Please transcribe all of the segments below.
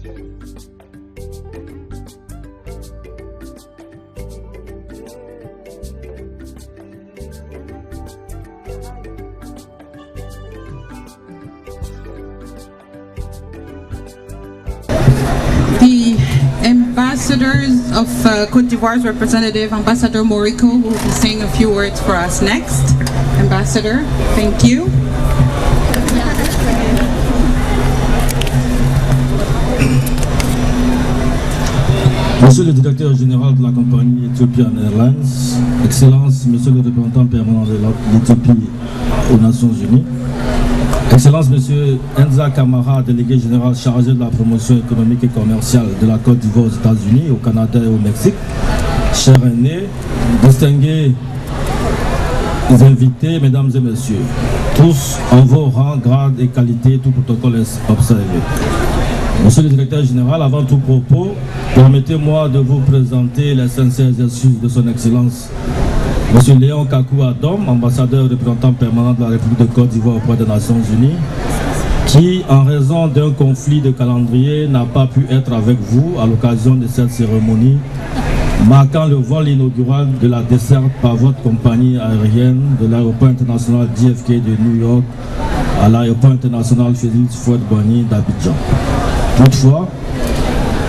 The ambassadors of Côte d'Ivoire's representative, Ambassador Moriko, will be saying a few words for us next. Ambassador, thank you. Monsieur le directeur général de la compagnie Ethiopian Airlines, Excellence, Monsieur le représentant permanent de l'Éthiopie aux Nations Unies, Excellence, Monsieur Enza Kamara, délégué général chargé de la promotion économique et commerciale de la Côte d'Ivoire aux États-Unis, au Canada et au Mexique, chers aînés, distingués invités, mesdames et messieurs, tous en vos rangs, grades et qualités, tout protocole observé. Monsieur le directeur général, avant tout propos, permettez-moi de vous présenter les sincères excuses de son Excellence Monsieur Léon Kakou Adom, ambassadeur représentant permanent de la République de Côte d'Ivoire auprès des Nations Unies, qui, en raison d'un conflit de calendrier, n'a pas pu être avec vous à l'occasion de cette cérémonie, marquant le vol inaugural de la desserte par votre compagnie aérienne de l'aéroport international JFK de New York à l'aéroport international Félix Houphouët-Boigny d'Abidjan. Toutefois,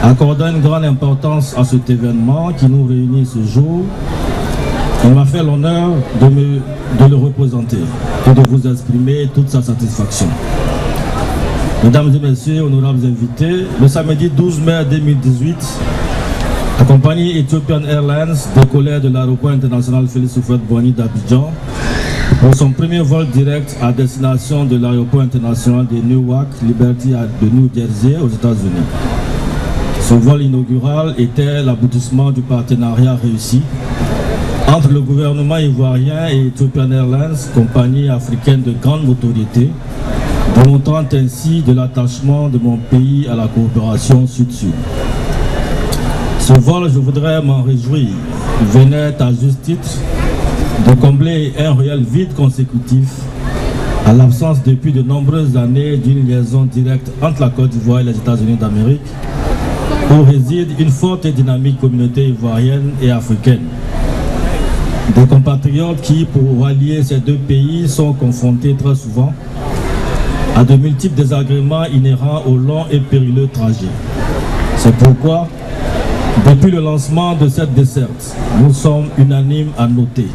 accordant une grande importance à cet événement qui nous réunit ce jour, il m'a fait l'honneur de le représenter et de vous exprimer toute sa satisfaction. Mesdames et messieurs, honorables invités, le samedi 12 mai 2018, la compagnie Ethiopian Airlines décollait de l'aéroport international Félix Houphouët-Boigny d'Abidjan pour son premier vol direct à destination de l'aéroport international de Newark Liberty de New Jersey aux États-Unis. Ce vol inaugural était l'aboutissement du partenariat réussi entre le gouvernement ivoirien et Ethiopian Airlines, compagnie africaine de grande notoriété, démontrant ainsi de l'attachement de mon pays à la coopération sud-sud. Ce vol, je voudrais m'en réjouir, venait à juste titre de combler un réel vide consécutif à l'absence depuis de nombreuses années d'une liaison directe entre la Côte d'Ivoire et les États-Unis d'Amérique, où réside une forte et dynamique communauté ivoirienne et africaine. Des compatriotes qui, pour rallier ces deux pays, sont confrontés très souvent à de multiples désagréments inhérents au long et périlleux trajet. C'est pourquoi, depuis le lancement de cette desserte, nous sommes unanimes à noter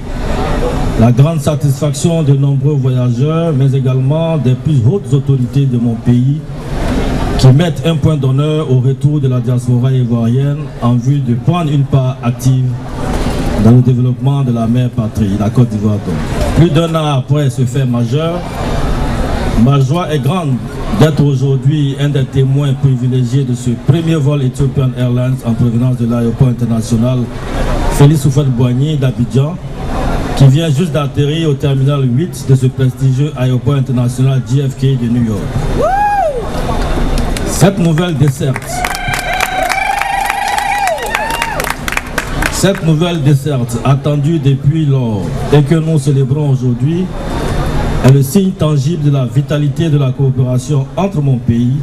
la grande satisfaction de nombreux voyageurs, mais également des plus hautes autorités de mon pays, qui mettent un point d'honneur au retour de la diaspora ivoirienne en vue de prendre une part active dans le développement de la mère patrie, la Côte d'Ivoire. Plus d'un an après ce fait majeur, ma joie est grande d'être aujourd'hui un des témoins privilégiés de ce premier vol Ethiopian Airlines en provenance de l'aéroport international Félix Houphouët-Boigny d'Abidjan, qui vient juste d'atterrir au terminal 8 de ce prestigieux aéroport international JFK de New York. Cette nouvelle desserte attendue depuis lors et que nous célébrons aujourd'hui est le signe tangible de la vitalité de la coopération entre mon pays,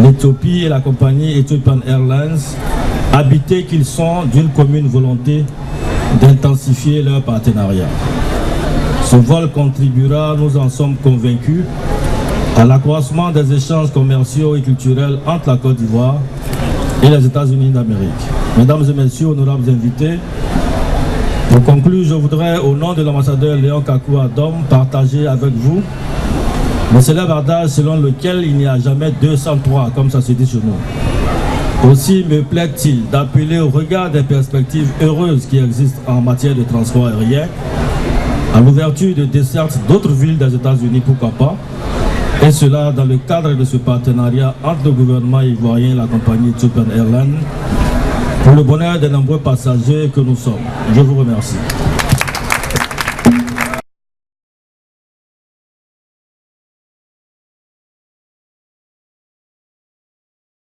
l'Éthiopie et la compagnie Ethiopian Airlines, habités qu'ils sont d'une commune volonté d'intensifier leur partenariat. Ce vol contribuera, nous en sommes convaincus, à l'accroissement des échanges commerciaux et culturels entre la Côte d'Ivoire et les États-Unis d'Amérique. Mesdames et messieurs, honorables invités, pour conclure, je voudrais, au nom de l'ambassadeur Léon Kakou Adom, partager avec vous le célèbre adage selon lequel il n'y a jamais 203, comme ça se dit chez nous. Aussi me plaît-il d'appeler au regard des perspectives heureuses qui existent en matière de transport aérien, à l'ouverture de dessertes d'autres villes des États-Unis, pourquoi pas, et cela dans le cadre de ce partenariat entre le gouvernement ivoirien et la compagnie Ethiopian Airlines, pour le bonheur des nombreux passagers que nous sommes. Je vous remercie.